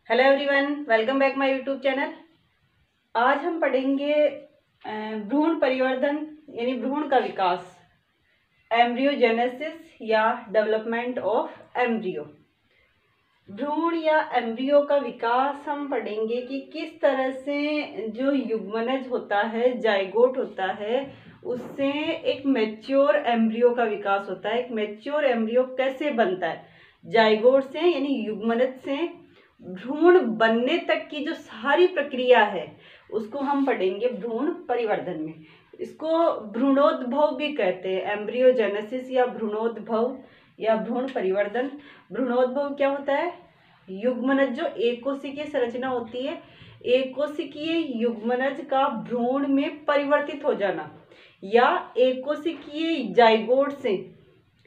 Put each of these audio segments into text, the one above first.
Hello everyone, welcome back my YouTube channel. आज हम पढ़ेंगे भ्रूण परिवर्धन यानी भ्रूण का विकास, एम्ब्रियोजेनेसिस या डेवलपमेंट ऑफ एम्ब्रियो। भ्रूण या एम्ब्रियो का विकास हम पढ़ेंगे कि किस तरह से जो युग्मनज होता है, जाइगोट होता है, उससे एक मैच्योर एम्ब्रियो का विकास होता है। एक मैच्योर एम्ब्रियो कैसे बनता है, जाइगोट से यानी युग्मनज से भ्रूण बनने तक की जो सारी प्रक्रिया है उसको हम पढ़ेंगे भ्रूण परिवर्धन में। इसको भ्रूणोद्भव भी कहते हैं, एम्ब्रियोजेनेसिस या भ्रूणोद्भव या भ्रूण परिवर्धन। भ्रूणोद्भव क्या होता है? युग्मनज जो एक कोशिकीय संरचना होती है, एक कोशिकीय युग्मनज का भ्रूण में परिवर्तित हो जाना, या एक कोशिकीय जाइगोट से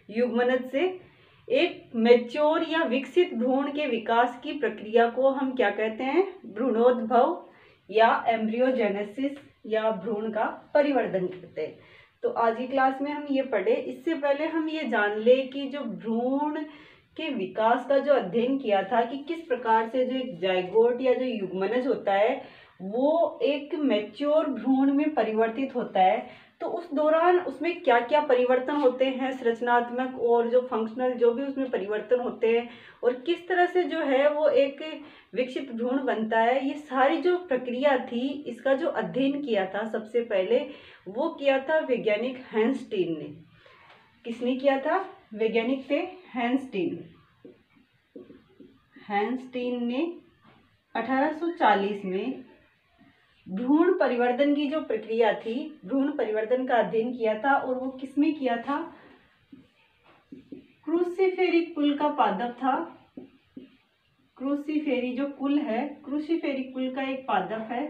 युग्मनज से एक मैच्योर या विकसित भ्रूण के विकास की प्रक्रिया को हम क्या कहते हैं? भ्रूणोद्भव या एम्ब्रियोजेनेसिस या भ्रूण का परिवर्धन कहते हैं। तो आज की क्लास में हम ये पढ़े। इससे पहले हम ये जान ले कि जो भ्रूण के विकास का जो अध्ययन किया था कि किस प्रकार से जो एक जाइगोट या जो युग्मनज होता है वो एक मैच्योर भ्रूण में परिवर्तित होता है, तो उस दौरान उसमें क्या क्या परिवर्तन होते हैं, संरचनात्मक और जो फंक्शनल जो भी उसमें परिवर्तन होते हैं, और किस तरह से जो है वो एक विकसित भ्रूण बनता है। ये सारी जो प्रक्रिया थी, इसका जो अध्ययन किया था सबसे पहले वो किया था वैज्ञानिक हैंसटीन ने। किसने किया था? वैज्ञानिक थे हैंसटीन। हैंसटीन ने 1840 में भ्रूण परिवर्धन की जो प्रक्रिया थी, भ्रूण परिवर्तन का अध्ययन किया था, और वो किसमें किया था? क्रूसीफेरी कुल का पादप था। क्रूसीफेरी जो कुल है, क्रूसीफेरी कुल का एक पादप है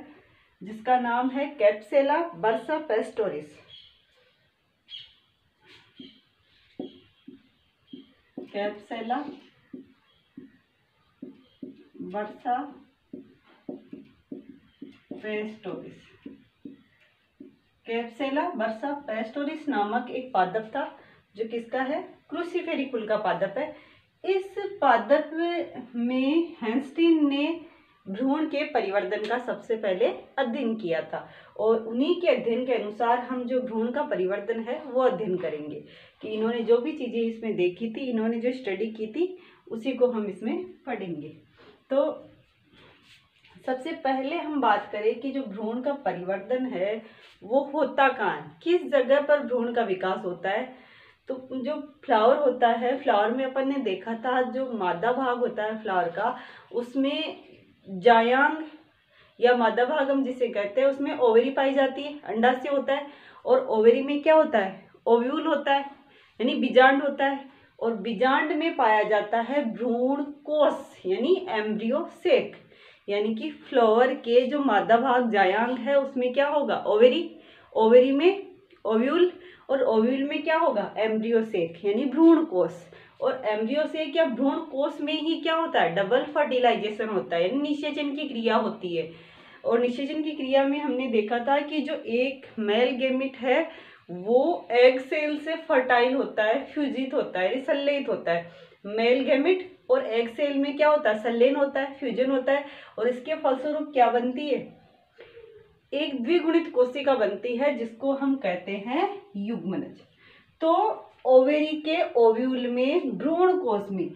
जिसका नाम है कैप्सेला बर्सा पेस्टोरिस। कैप्सेला बर्सा पेस्टोरिस। कैप्सेला बर्सा पेस्टोरिस नामक एक पादप था जो किसका है? क्रूसीफेरी कुल का पादप है। इस पादप में हैंसटीन ने भ्रूण के परिवर्तन का सबसे पहले अध्ययन किया था, और उन्हीं के अध्ययन के अनुसार हम जो भ्रूण का परिवर्तन है वो अध्ययन करेंगे कि इन्होंने जो भी चीज़ें इसमें देखी थी, इन्होंने जो स्टडी की थी, उसी को हम इसमें पढ़ेंगे। तो सबसे पहले हम बात करें कि जो भ्रूण का परिवर्तन है वो होता कहाँ है, किस जगह पर भ्रूण का विकास होता है। तो जो फ्लावर होता है, फ्लावर में अपन ने देखा था जो मादा भाग होता है फ्लावर का, उसमें जायांग या मादा भाग हम जिसे कहते हैं, उसमें ओवरी पाई जाती है, अंडाशय होता है, और ओवरी में क्या होता है? ओव्यूल होता है यानी बीजांड होता है, और बीजांड में पाया जाता है भ्रूण कोश यानी एम्ब्रियो सेक, यानी कि फ्लावर के जो मादा भाग जायांग है उसमें क्या होगा? ओवरी, ओवरी में ओव्यूल, और ओव्यूल में क्या होगा? एम्ब्रियो सेक यानी भ्रूण कोश। और एम्ब्रियो सेक या भ्रूण कोश में ही क्या होता है? डबल फर्टिलाइजेशन होता है यानी निषेचन की क्रिया होती है। और निषेचन की क्रिया में हमने देखा था कि जो एक मेल गेमिट है वो एग सेल से फर्टाइल होता है, फ्यूजित होता है, संलयित होता है। मेल गेमिट और एग सेल में क्या होता है? संलयन होता है, फ्यूजन होता है, और इसके फलस्वरूप क्या बनती है? एक द्विगुणित कोशिका बनती है जिसको हम कहते हैं युग्मनज। तो ओवेरी के ओव्यूल में, भ्रूण कोश में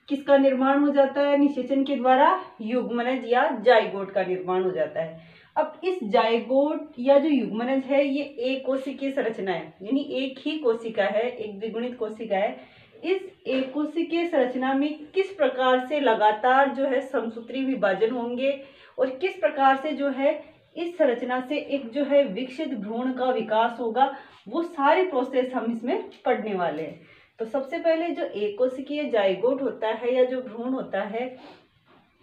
किसका निर्माण हो जाता है? निषेचन के द्वारा युग्मनज या जाइगोट का निर्माण हो जाता है। अब इस जाइगोट या जो युग्मनज है ये एक कोशिकीय संरचना है, यानी एक ही कोशिका है, एक द्विगुणित कोशिका है। इस एक कोशिकीय संरचना में किस प्रकार से लगातार जो है समसूत्री विभाजन होंगे, और किस प्रकार से जो है इस संरचना से एक जो है विकसित भ्रूण का विकास होगा, वो सारे प्रोसेस हम इसमें पढ़ने वाले हैं। तो सबसे पहले जो एक कोशिकीय जाइगोट होता है या जो भ्रूण होता है,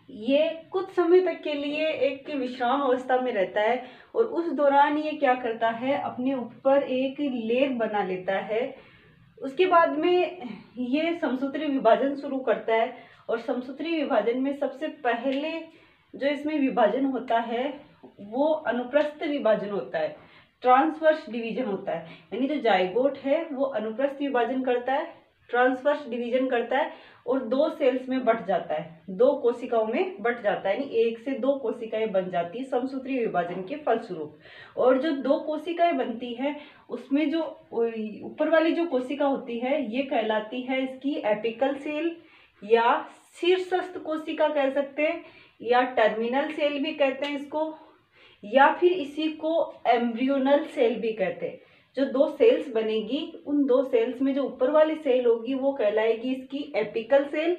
ये कुछ समय तक के लिए एक विश्राम अवस्था में रहता है, और उस दौरान ये क्या करता है? अपने ऊपर एक लेयर बना लेता है। उसके बाद में ये समसूत्री विभाजन शुरू करता है, और समसूत्री विभाजन में सबसे पहले जो इसमें विभाजन होता है वो अनुप्रस्थ विभाजन होता है, ट्रांसवर्स डिवीजन होता है। यानी जो जाइगोट है वो अनुप्रस्थ विभाजन करता है, ट्रांसवर्स डिवीजन करता है और 2 सेल्स में बट जाता है, 2 कोशिकाओं में बट जाता है, यानी 1 से 2 कोशिकाएं बन जाती है समसूत्रीय विभाजन के फलस्वरूप। और जो 2 कोशिकाएं बनती है उसमें जो ऊपर वाली जो कोशिका होती है ये कहलाती है इसकी एपिकल सेल या शीर्षस्थ कोशिका कह सकते हैं, या टर्मिनल सेल भी कहते हैं इसको, या फिर इसी को एम्ब्रियोनल सेल भी कहते हैं। जो 2 सेल्स बनेगी उन 2 सेल्स में जो ऊपर वाली सेल होगी वो कहलाएगी इसकी एपिकल सेल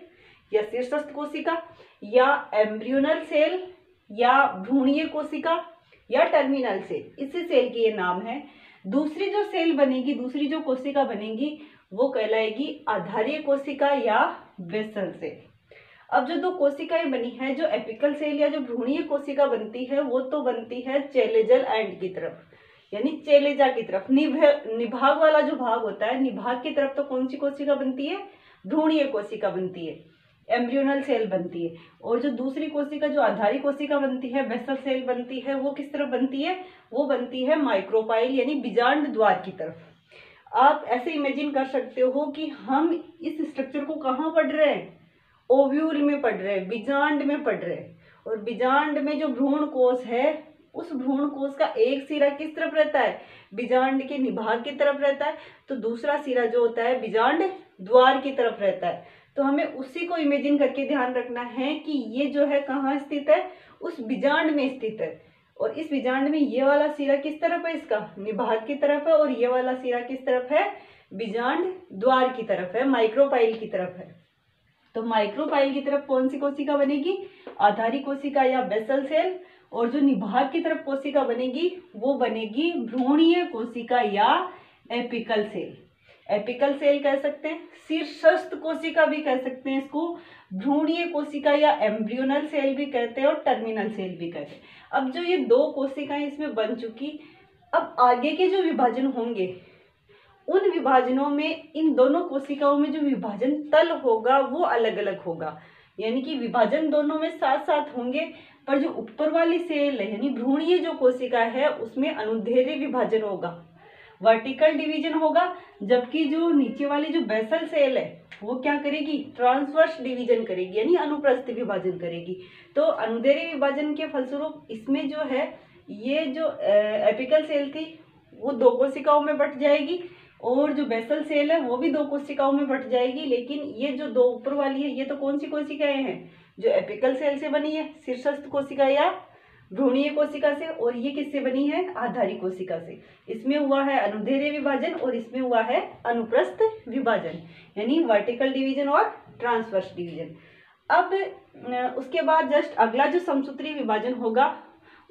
या शीर्षस्थ कोशिका, या एम्ब्रियोनल सेल या भ्रूणीय कोशिका, या टर्मिनल सेल, इसी सेल के ये नाम है। दूसरी जो सेल बनेगी, दूसरी जो कोशिका बनेगी वो कहलाएगी आधारीय कोशिका या बेसल सेल। अब जो 2 कोशिकाएं बनी है, जो एपिकल सेल या जो भ्रूणीय कोशिका बनती है वो तो बनती है चेलेजल एंड की तरफ, यानी चेलेजा की तरफ, निभाग वाला जो भाग होता है, निभाग की तरफ तो कौन सी कोशिका बनती है? भ्रूणीय कोशिका बनती है, एम्ब्रियोनल सेल बनती है। और जो दूसरी कोशिका जो आधारी कोशिका बनती है, बेसल सेल बनती है, वो किस तरफ बनती है? वो बनती है माइक्रोपाइल यानी बीजांड द्वार की तरफ। आप ऐसे इमेजिन कर सकते हो कि हम इस स्ट्रक्चर को कहाँ पढ़ रहे हैं? ओव्यूल में पढ़ रहे हैं, बीजांड में पढ़ रहे हैं। और बीजांड में जो भ्रूण कोश है उस भ्रूण कोश का एक सिरा किस तरफ रहता है? बीजांड के निभाग की तरफ रहता है, तो दूसरा सिरा जो होता है बीजांड द्वार की तरफ रहता है। तो हमें उसी को इमेजिन करके ध्यान रखना है कि ये जो है कहाँ स्थित है? उस बीजांड में स्थित है। और इस बीजांड में ये वाला सिरा किस तरफ है? इसका निभाग की तरफ है, और ये वाला सिरा किस तरफ है? बीजांड द्वार की तरफ है, माइक्रोपाइल की तरफ है। तो माइक्रोपाइल की तरफ कौन सी कोशिका बनेगी? आधारी कोशिका या बेसल सेल। और जो निभाग की तरफ कोशिका बनेगी वो बनेगी भ्रूणीय कोशिका या एपिकल सेल। एपिकल सेल कह सकते हैं, शीर्षस्थ कोशिका भी कह सकते हैं इसको, भ्रूणीय कोशिका या एम्ब्रियोनल सेल भी कहते हैं, और टर्मिनल सेल भी कहते हैं। अब जो ये 2 कोशिकाएं इसमें बन चुकी, अब आगे के जो विभाजन होंगे उन विभाजनों में इन दोनों कोशिकाओं में जो विभाजन तल होगा वो अलग अलग होगा, यानी कि विभाजन दोनों में साथ साथ होंगे, पर जो ऊपर वाली सेल है यानी भ्रूणीय जो कोशिका है उसमें अनुदैर्ध्य विभाजन होगा, वर्टिकल डिवीजन होगा। जबकि जो नीचे वाली जो बेसल सेल है वो क्या करेगी? ट्रांसवर्स डिवीजन करेगी, यानी अनुप्रस्थ विभाजन करेगी। तो अनुदैर्ध्य विभाजन के फलस्वरूप इसमें जो है ये जो एपिकल सेल थी वो 2 कोशिकाओं में बट जाएगी, और जो बेसल सेल है वो भी 2 कोशिकाओं में बट जाएगी। लेकिन ये जो 2 ऊपर वाली है ये तो कौन सी कोशिकाएं हैं? जो एपिकल सेल से बनी है, शीर्षस्थ कोशिका या भ्रूणीय कोशिका से, और ये किससे बनी है? आधारी कोशिका से। इसमें हुआ है अनुदैर्ध्य विभाजन और इसमें हुआ है अनुप्रस्थ विभाजन, यानी वर्टिकल डिवीजन और ट्रांसवर्स डिवीजन। अब उसके बाद जस्ट अगला जो समसूत्रीय विभाजन होगा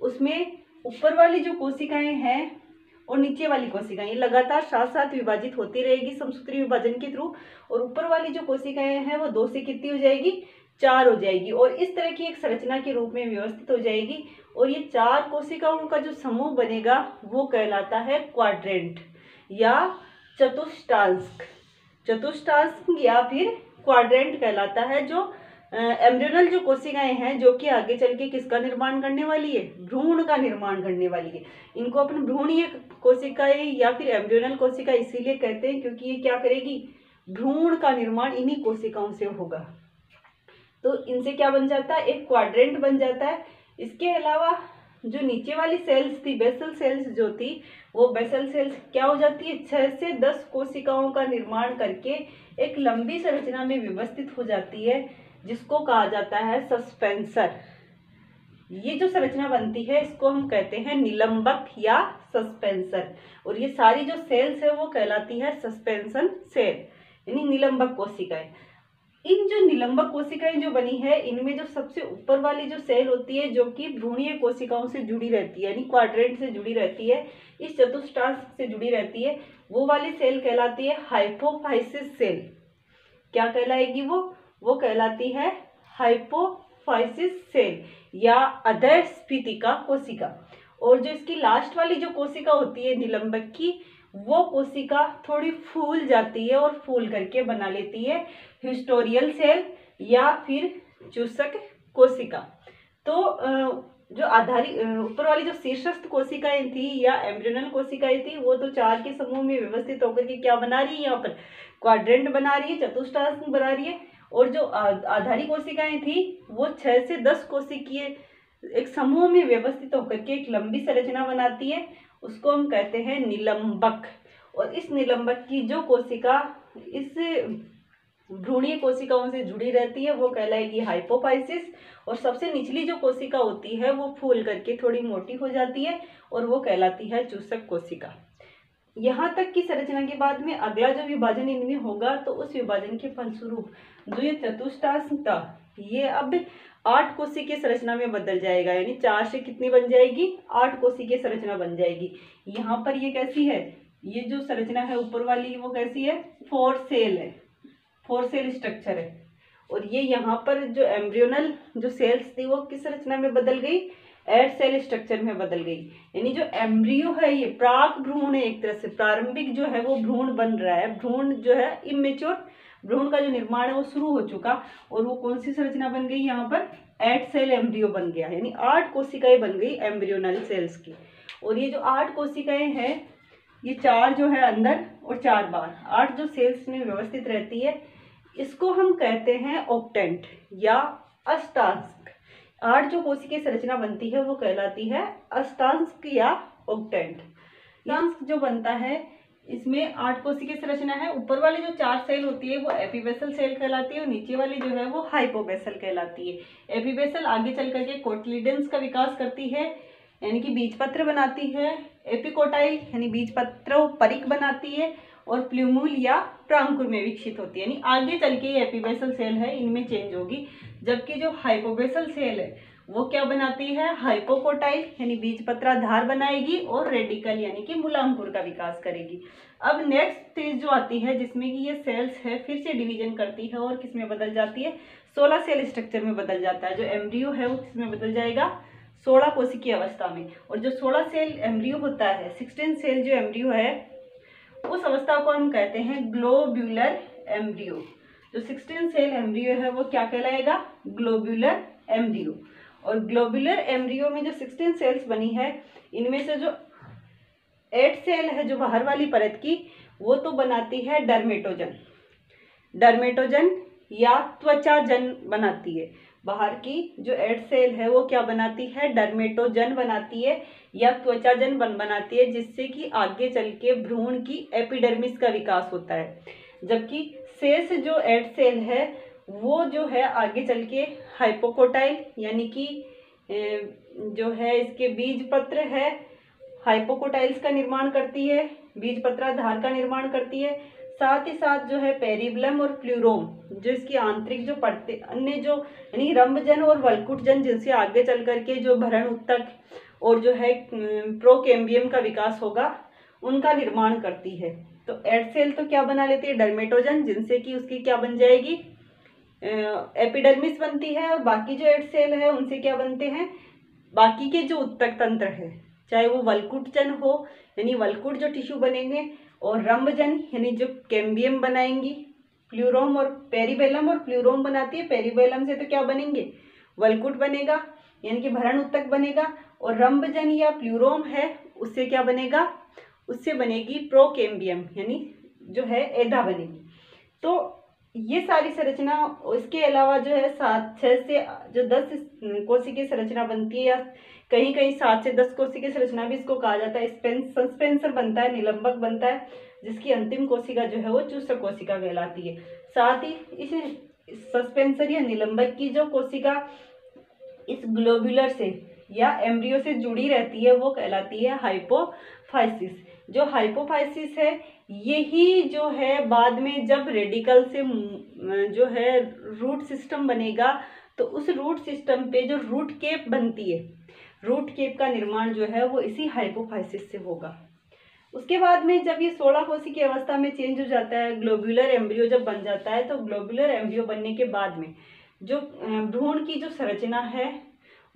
उसमें ऊपर वाली जो कोशिकाएं हैं और नीचे वाली कोशिकाएं ये लगातार साथ साथ विभाजित होती रहेगी समसूत्रीय विभाजन के थ्रू, और ऊपर वाली जो कोशिकाएं हैं वो 2 से कितनी हो जाएगी? 4 हो जाएगी, और इस तरह की एक संरचना के रूप में व्यवस्थित हो जाएगी। और ये 4 कोशिकाओं का जो समूह बनेगा वो कहलाता है क्वाड्रेंट या चतुष्टांश। चतुष्टांश या फिर क्वाड्रेंट कहलाता है। जो एम्ब्रियोनल जो कोशिकाएं हैं जो कि आगे चल के किसका निर्माण करने वाली है? भ्रूण का निर्माण करने वाली है। इनको अपन भ्रूणीय कोशिकाएं या फिर एम्ब्रियोनल कोशिका इसीलिए कहते हैं क्योंकि ये क्या करेगी? भ्रूण का निर्माण इन्हीं कोशिकाओं से होगा। तो इनसे क्या बन जाता है? एक क्वाड्रेंट बन जाता है। इसके अलावा जो नीचे वाली सेल्स थी, बेसल सेल्स जो थी, वो बेसल सेल्स क्या हो जाती है? 6 से 10 कोशिकाओं का निर्माण करके एक लंबी संरचना में व्यवस्थित हो जाती है, जिसको कहा जाता है सस्पेंसर। ये जो संरचना बनती है इसको हम कहते हैं निलंबक या सस्पेंसर, और ये सारी जो सेल्स है वो कहलाती है सस्पेंशन सेल, यानी निलंबक कोशिकाएं। इन जो निलंबक कोशिकाएं जो बनी है इनमें जो सबसे ऊपर वाली जो सेल होती है जो कि भ्रूणीय कोशिकाओं से जुड़ी रहती है, यानी क्वाड्रेंट से जुड़ी रहती है, इस चतुष्टांश से जुड़ी रहती है, वो वाली सेल कहलाती है हाइपोफाइसिस सेल। क्या कहलाएगी वो कहलाती है हाइपोफाइसिस सेल या अधःस्फीतिका कोशिका। और जो इसकी लास्ट वाली जो कोशिका होती है निलंबक की, वो कोशिका थोड़ी फूल जाती है और फूल करके बना लेती है हिस्टोरियल सेल या फिर चूसक कोशिका। तो जो आधारी ऊपर वाली जो शीर्षस्थ कोशिकाएं थी या एम्ब्रियोनल कोशिकाएं थी वो तो 4 के समूह में व्यवस्थित होकर के क्या बना रही है, यहाँ पर क्वाड्रेंट बना रही है, चतुष्टांश बना रही है। और जो आधारी कोशिकाएं थी वो 6 से 10 कोशिकीय एक समूह में व्यवस्थित होकर के एक लंबी संरचना बनाती है, उसको हम कहते हैं निलंबक। और इस निलंबक की जो कोशिका इस भ्रूणीय कोशिकाओं से जुड़ी रहती है वो कहलाएगी हाइपोफाइसिस। और सबसे निचली जो कोशिका होती है वो फूल करके थोड़ी मोटी हो जाती है और वो कहलाती है चूसक कोशिका। यहाँ तक की संरचना के बाद में अगला जो विभाजन इनमें होगा तो उस विभाजन के फलस्वरूप जो ये चतुष्टांश था ये अब 8 कोशिकीय संरचना में बदल जाएगा, यानी 4 से कितनी बन जाएगी, 8 कोशिकीय संरचना बन जाएगी। यहाँ पर ये कैसी है, ये जो संरचना है ऊपर वाली वो कैसी है, 4 सेल है, 4 सेल स्ट्रक्चर है। और ये यहाँ पर जो एम्ब्रियोनल जो सेल्स थी वो किस संरचना में बदल गई, 8 सेल स्ट्रक्चर में बदल गई। यानी जो एम्ब्रियो है ये प्राक भ्रूण है, एक तरह से प्रारंभिक जो है वो भ्रूण बन रहा है, भ्रूण जो है इमेच्योर भ्रूण का जो निर्माण है वो शुरू हो चुका। और वो कौन सी संरचना बन गई, यहाँ पर 8 सेल एम्ब्रियो बन गया, यानी 8 कोशिकाएं बन गई एम्ब्रियोनल सेल्स की। और ये जो 8 कोशिकाएं हैं ये 4 जो है अंदर और 4 बाहर, 8 जो सेल्स में व्यवस्थित रहती है इसको हम कहते हैं ऑक्टेंट या अष्टांश। 8 जो कोशिकीय संरचना बनती है वो कहलाती है अष्टांश या ऑक्टेंट। अष्टांश जो बनता है इसमें 8 कोशिकीय संरचना है, ऊपर वाली जो 4 सेल होती है वो एपीबेसल सेल कहलाती है और नीचे वाली जो है वो हाइपोबेसल कहलाती है। एपीबेसल आगे चल करके कोटिलिडन्स का विकास करती है यानी कि बीजपत्र बनाती है, एपिकोटाइल यानी बीजपत्र परिक बनाती है और प्लूम्यूल या प्रांकुर में विकसित होती है, यानी आगे चल के ये एपीबेसल सेल है इनमें चेंज होगी। जबकि जो हाइपोबेसल सेल है वो क्या बनाती है, हाइपोकोटाइल यानी बीजपत्राधार बनाएगी और रेडिकल यानी कि मूलांकुर का विकास करेगी। अब नेक्स्ट स्टेज जो आती है जिसमें कि ये सेल्स है फिर से डिवीजन करती है और किसमें बदल जाती है, 16 सेल स्ट्रक्चर में बदल जाता है। जो एम्ब्रियो है वो किसमें बदल जाएगा, 16 कोशिकीय अवस्था में। और जो 16 सेल एम्ब्रियो होता है, 16 सेल जो एम्ब्रियो है उस अवस्था को हम कहते हैं ग्लोब्यूलर एम्ब्रियो। जो 16 सेल एम्ब्रियो है वो क्या कहलाएगा, ग्लोब्यूलर एम्ब्रियो। और ग्लोब्यूलर एम्ब्रियो में जो 16 सेल्स बनी है इनमें से जो 8 सेल है जो बाहर वाली परत की वो तो बनाती है डर्मेटोजन, डर्मेटोजन या त्वचाजन बनाती है। बाहर की जो 8 सेल है वो क्या बनाती है, डर्मेटोजन बनाती है या त्वचाजन बनाती है, जिससे कि आगे चल के भ्रूण की एपिडर्मिस का विकास होता है। जबकि शेष जो 8 सेल है वो जो है आगे चल के हाइपोकोटाइल यानी कि जो है इसके बीजपत्र है, हाइपोकोटाइल्स का निर्माण करती है, बीजपत्राधार का निर्माण करती है। साथ ही साथ जो है पेरिबलम और प्लूरोम जो इसकी आंतरिक जो परतें अन्य जो यानी रंभजन और वल्कुटजन जिनसे आगे चल करके जो भरण उत्तक और जो है प्रोकेम्बियम का विकास होगा उनका निर्माण करती है। तो 8 सेल तो क्या बना लेती है, डर्मेटोजन, जिनसे कि उसकी क्या बन जाएगी, एपिडर्मिस बनती है। और बाकी जो 8 सेल है उनसे क्या बनते हैं, बाकी के जो उत्तक तंत्र है, चाहे वो वल्कुटजन हो यानी वल्कुट जो टिश्यू बनेंगे, और रंभजन यानी जो कैम्बियम बनाएंगी, प्लूरोम और पेरिबेलम और प्लूरोम बनाती है। पेरिबेलम से तो क्या बनेंगे, वल्कुट बनेगा यानी कि भरण उत्तक बनेगा, और रंभजन या प्लूरोम है उससे क्या बनेगा, उससे बनेगी प्रोकेम्बियम यानी जो है एधा बनेगी। तो ये सारी संरचना, इसके अलावा जो है 6 से जो 10 कोशिकीय संरचना बनती है या कहीं कहीं 7 से 10 कोशिकीय संरचना भी इसको कहा जाता है। सस्पेंसर बनता है, निलंबक बनता है, जिसकी अंतिम कोशिका जो है वो चूसक कोशिका कहलाती है। साथ ही इस सस्पेंसर या निलंबक की जो कोशिका इस ग्लोब्यूलर से या एम्ब्रियो से जुड़ी रहती है वो कहलाती है हाइपोफाइसिस। जो हाइपोफाइसिस है यही जो है बाद में जब रेडिकल से जो है रूट सिस्टम बनेगा तो उस रूट सिस्टम पे जो रूट केप बनती है, रूट केप का निर्माण जो है वो इसी हाइपोफाइसिस से होगा। उसके बाद में जब ये 16 कोशिकीय की अवस्था में चेंज हो जाता है, ग्लोब्यूलर एम्ब्रियो जब बन जाता है, तो ग्लोब्यूलर एम्ब्रियो बनने के बाद में जो भ्रूण की जो संरचना है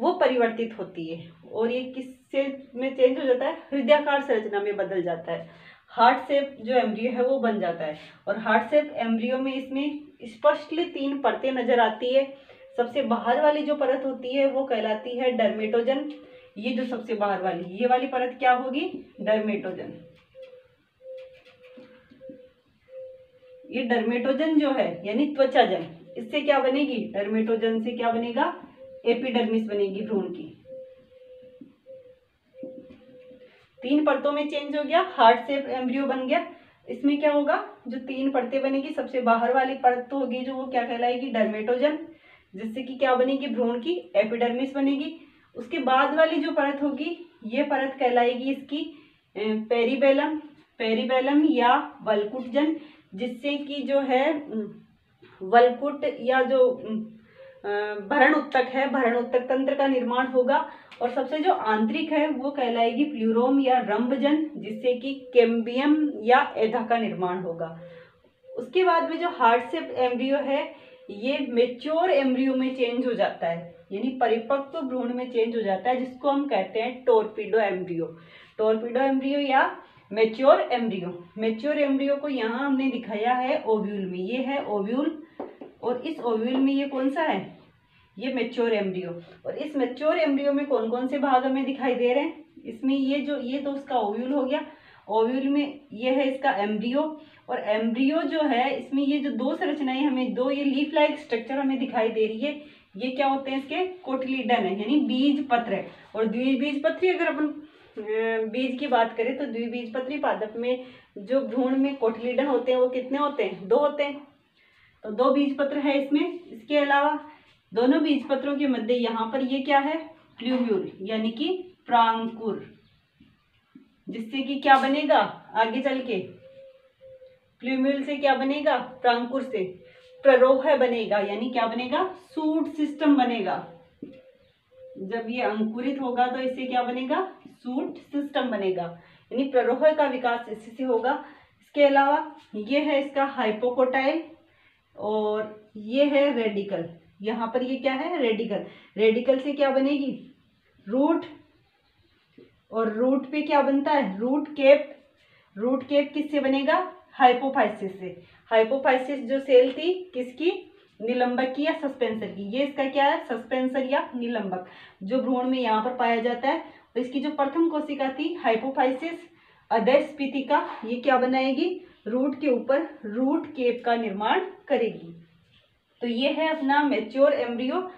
वो परिवर्तित होती है और ये किससे में चेंज हो जाता है, हृदयाकार संरचना में बदल जाता है। हार्ट शेप जो एम्ब्रियो है वो बन जाता है और हार्ट शेप एम्ब्रियो में इसमें स्पष्टली 3 परतें नजर आती है। सबसे बाहर वाली जो परत होती है वो कहलाती है डर्मेटोजन। ये जो सबसे बाहर वाली ये वाली परत क्या होगी? डर्मेटोजन। ये डर्मेटोजन जो है यानी त्वचाजन, इससे क्या बनेगी? डर्मेटोजन से क्या बनेगा? एपिडर्मिस बनेगी भ्रूण की। 3 परतों में चेंज हो गया, हार्ट शेप एम्ब्रियो बन गया। इसमें क्या होगा? जो 3 परतें बनेगी, सबसे बाहर वाली परत तो होगी जो वो क्या कहलाएगी? डर्मेटोजन, जिससे कि क्या बनेगी? भ्रूण की एपिडर्मिस बनेगी। उसके बाद वाली जो परत होगी ये परत कहलाएगी इसकी पेरिबेलम, पेरिबेलम या वल्कुटजन, जिससे कि जो है वल्कुट या जो भरण उत्तक है, भरण उत्तक तंत्र का निर्माण होगा। और सबसे जो आंतरिक है वो कहलाएगी प्लूरोम या रंभजन, जिससे कि कैम्बियम या एधा का निर्माण होगा। उसके बाद में जो हार्ट शेप एम्ब्रियो है ये मेच्योर एम्ब्रियो में चेंज हो जाता है, यानी परिपक्व भ्रूण में चेंज हो जाता है, जिसको हम कहते हैं टोरपीडो एम्ब्रियो। टोरपीडो एम्ब्रियो या मेच्योर एम्ब्रियो। मेच्योर एम्ब्रियो को यहाँ हमने दिखाया है ओव्यूल में, ये है ओव्यूल, और इस ओव्यूल में ये कौन सा है? ये मेच्योर एम्ब्रियो। और इस मेच्योर एम्ब्रियो में कौन कौन से भाग हमें दिखाई दे रहे हैं? इसमें ये तो उसका ओव्यूल हो गया। ओव्यूल में ये है इसका एम्ब्रियो, और एम्ब्रियो जो है इसमें ये जो 2 संरचनाएं हमें, 2 ये लीफ लाइक स्ट्रक्चर हमें दिखाई दे रही है, ये क्या होते हैं? इसके कोटिलीडन है, यानी बीज पत्र है। और द्विबीजपत्री, अगर अपन बीज की बात करें तो द्विबीजपत्री पादप में जो भ्रूण में कोटिलीडन होते हैं वो कितने होते हैं? 2 होते हैं। तो 2 बीजपत्र है इसमें। इसके अलावा दोनों बीजपत्रों के मध्य यहाँ पर ये क्या है? प्लूम्यूल यानी कि प्रांकुर, जिससे कि क्या बनेगा आगे चल के? प्लूम्यूल से क्या बनेगा? प्रांकुर से प्ररोह बनेगा, यानी क्या बनेगा? सूट सिस्टम बनेगा। जब ये अंकुरित होगा तो इससे क्या बनेगा? सूट सिस्टम बनेगा, यानी प्ररोह का विकास इससे होगा। इसके अलावा ये है इसका हाइपोकोटाइल, और ये है रेडिकल। यहाँ पर ये क्या है? रेडिकल। रेडिकल से क्या बनेगी? रूट, और रूट पे क्या बनता है? Root cap. रूट केप किससे बनेगा? हाइपोफाइसिस से। हाइपोफाइसिस जो सेल थी किसकी? निलंबक की या सस्पेंसर की। ये इसका क्या है? सस्पेंसर या निलंबक, जो भ्रूण में यहाँ पर पाया जाता है। और इसकी जो प्रथम कोशिका थी हाइपोफाइसिस अधस्फीतिका, ये क्या बनाएगी? रूट के ऊपर रूट केप का निर्माण करेगी। तो ये है अपना मैच्योर एम्ब्रियो।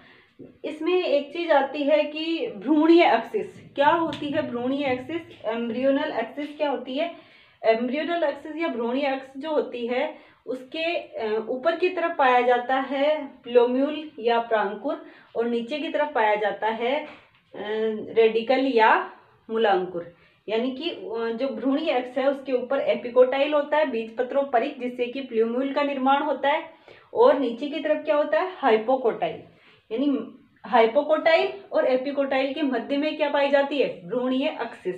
इसमें एक चीज आती है कि भ्रूणीय एक्सिस क्या होती है? भ्रूणीय एक्सिस, एम्ब्रियोनल एक्सिस क्या होती है? एम्ब्रियोनल एक्सिस या भ्रूणीय एक्सिस जो होती है उसके ऊपर की तरफ पाया जाता है प्लोम्यूल या प्रांकुर, और नीचे की तरफ पाया जाता है रेडिकल या मूलांकुर। यानी कि जो भ्रूणीय एक्स है उसके ऊपर एपिकोटाइल होता है, बीजपत्रोपरिक, जिससे कि प्लूम्यूल का निर्माण होता है, और नीचे की तरफ क्या होता है? हाइपोकोटाइल। यानी हाइपोकोटाइल और एपिकोटाइल के मध्य में क्या पाई जाती है? भ्रूणीय एक्सिस,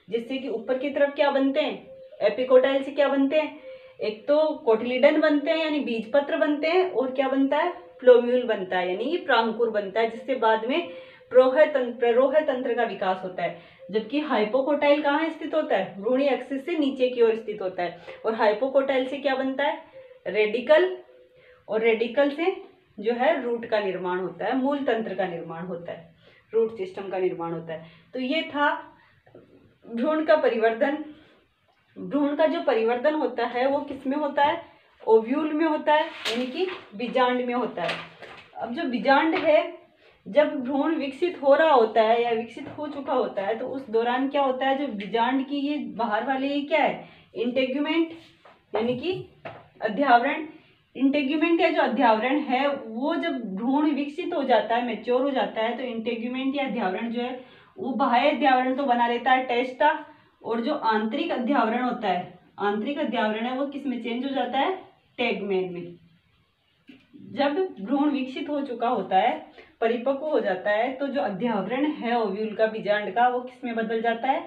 जिससे कि ऊपर की तरफ क्या बनते हैं? एपिकोटाइल से क्या बनते हैं? एक तो कोटिलीडन बनते हैं यानी बीजपत्र बनते हैं, और क्या बनता है? प्लोम्यूल बनता है, यानी प्रांकुर बनता है, जिससे बाद में प्ररोह तंत्र का विकास होता है। जबकि हाइपोकोटाइल कहाँ स्थित होता है? भ्रूणीय एक्सिस से नीचे की ओर स्थित होता है। और हाइपोकोटाइल से क्या बनता है? रेडिकल, और रेडिकल से जो है रूट का निर्माण होता है, मूल तंत्र का निर्माण होता है, रूट सिस्टम का निर्माण होता है। तो ये था भ्रूण का परिवर्धन। भ्रूण का जो परिवर्धन होता है वो किस में होता है? ओव्यूल में होता है, यानी कि बीजांड में होता है। अब जो बीजांड है, जब भ्रूण विकसित हो रहा होता है या विकसित हो चुका होता है तो उस दौरान क्या होता है? जो बीजांड की ये बाहर वाले ये क्या है? इंटेग्यूमेंट, यानी कि अध्यावरण। इंटेग्यूमेंट या जो अध्यावरण है वो जब भ्रूण विकसित हो जाता है, मैच्योर हो जाता है, तो इंटेग्यूमेंट या अध्यावरण जो है वो बाह्य अध्यावरण तो बना लेता है टेस्टा, और जो आंतरिक अध्यावरण होता है, आंतरिक अध्यावरण है वो किस में चेंज हो जाता है? टेगमेन में। जब भ्रूण विकसित हो चुका होता है, परिपक्व हो जाता है, तो जो अध्यावरण है ओव्यूल का, बीजांड का, वो किस में बदल जाता है?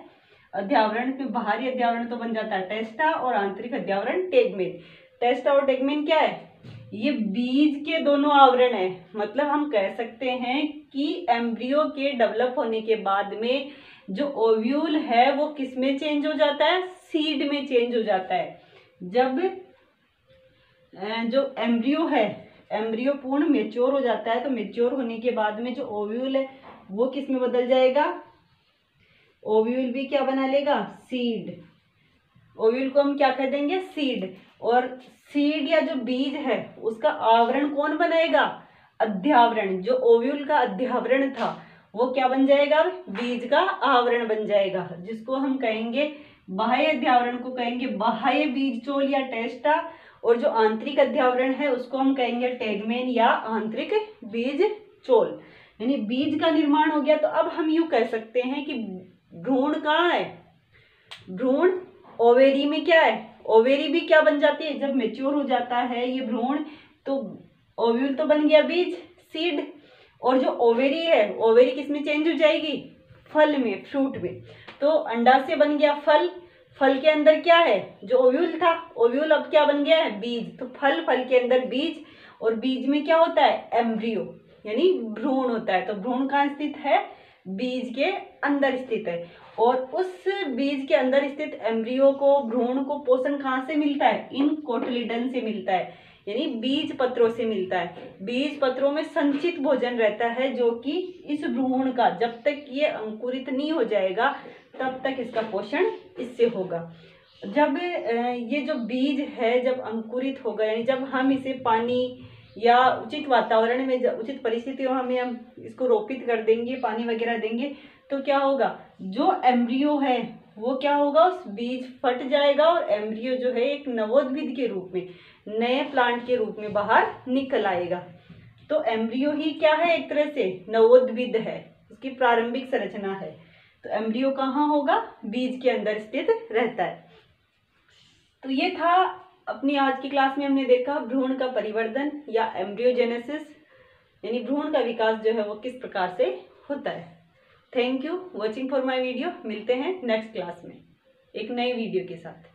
अध्यावरण में बाहरी अध्यावरण तो बन जाता है टेस्टा, और आंतरिक अध्यावरण टेगमेन। टेस्टा और टेगमेन क्या है? ये बीज के दोनों आवरण है। मतलब हम कह सकते हैं कि एम्ब्रियो के डेवलप होने के बाद में जो ओव्यूल है वो किस में चेंज हो जाता है? सीड में चेंज हो जाता है। जब जो एम्ब्रियो है एम्ब्रियो पूर्ण मेच्योर हो जाता है, तो मेच्योर होने के बाद में जो ओव्यूल है वो किस में बदल जाएगा, ओव्यूल भी क्या बना लेगा, सीड। ओव्यूल को हम क्या कह देंगे, सीड। और सीड या जो बीज है उसका आवरण कौन बनाएगा, अध्यावरण। जो ओव्यूल का अध्यावरण था वो क्या बन जाएगा, बीज का आवरण बन जाएगा, जिसको हम कहेंगे बाह्य अध्यावरण को कहेंगे बाह्य बीजचोल या टेस्टा, और जो आंतरिक अध्यावरण है उसको हम कहेंगे टेगमेन या आंतरिक बीजचोल। यानी बीज का निर्माण हो गया। तो अब हम यूं कह सकते हैं कि भ्रूण कहाँ है, भ्रूण ओवेरी में क्या है, ओवेरी भी क्या बन जाती है, जब मेच्योर हो जाता है ये भ्रूण तो ओव्यूल तो बन गया बीज, सीड। और जो ओवेरी है, ओवेरी किस में चेंज हो जाएगी, फल में, फ्रूट में। तो अंडाशय बन गया फल, फल के अंदर क्या है, जो ओव्यूल था, ओव्यूल अब क्या बन गया है, बीज। तो फल, फल के अंदर बीज, और बीज में क्या होता है, एम्ब्रियो यानी भ्रूण होता है। तो भ्रूण कहाँ स्थित है, बीज के अंदर स्थित है। और उस बीज के अंदर स्थित एम्ब्रियो को, भ्रूण को पोषण कहाँ से मिलता है, इन कोटलीडन से मिलता है, यानी बीज पत्रों से मिलता है। बीज पत्रों में संचित भोजन रहता है, जो कि इस भ्रूण का जब तक ये अंकुरित नहीं हो जाएगा तब तक इसका पोषण इससे होगा। जब ये जो बीज है जब अंकुरित होगा, यानी जब हम इसे पानी या उचित वातावरण में, उचित परिस्थितियों में हम इसको रोपित कर देंगे, पानी वगैरह देंगे, तो क्या होगा, जो एम्ब्रियो है वो क्या होगा, उस बीज फट जाएगा और एम्ब्रियो जो है एक नवोद्भिद के रूप में, नए प्लांट के रूप में बाहर निकल आएगा। तो एम्ब्रियो ही क्या है, एक तरह से नवोद्भिद है, उसकी प्रारंभिक संरचना है। तो एम्ब्रियो कहाँ होगा, बीज के अंदर स्थित रहता है। तो ये था अपनी आज की क्लास में हमने देखा भ्रूण का परिवर्धन या एम्ब्रियोजेनेसिस, यानी भ्रूण का विकास जो है वो किस प्रकार से होता है। Thank you watching for my video. मिलते हैं नेक्स्ट क्लास में एक नए वीडियो के साथ।